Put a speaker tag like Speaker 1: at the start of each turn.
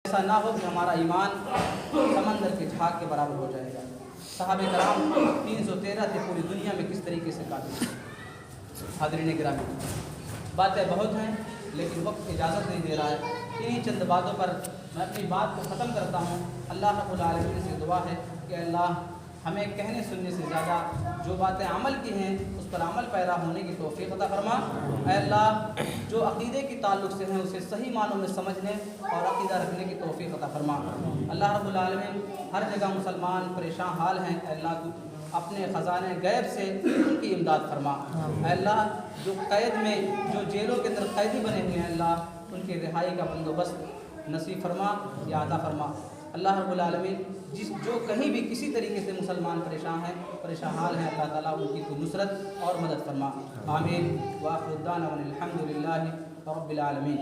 Speaker 1: ایسا نہ ہو کہ ہمارا ایمان سمندر کے جھاگ کے برابر ہو جائے گا۔ صحابہ کرام 313 تھے، پوری دنیا میں کس طریقے سے قاتل تھے۔ حاضرین گرامی، باتیں بہت ہیں لیکن وقت اجازت نہیں دے رہا ہے۔ انہی چند باتوں پر میں اپنی بات کو ختم کرتا ہوں۔ اللہ رب العالمین سے دعا ہے کہ اللہ ہمیں کہنے سننے سے زیادہ جو باتیں عمل کی ہیں اس پر عمل پیرا ہونے کی توفیق عطا فرما۔ اے اللہ جو عقیدے کی تعلق سے ہیں اسے صحیح معنوں میں سمجھنے اور عقیدہ رکھنے کی توفیق عطا فرما۔ اللہ رب العالمین ہر جگہ مسلمان پریشان حال ہیں، اے اللہ تو اپنے خزانے غیب سے ان کی امداد فرما۔ اے اللہ جو قید میں جو جیلوں کے اندر قیدی بنے ہوئے ہیں، اللہ ان کی رہائی کا بندوبست نصیب فرما یا عطا فرما۔ اللہ رب العالمین جو کہیں بھی کسی طریقے سے مسلمان پریشان ہیں، پریشان حال ہیں، اللہ تعالیٰ ان کی تو نصرت اور مدد فرما۔ آمین۔ وآخر دعوانا الحمد للہ رب العالمین۔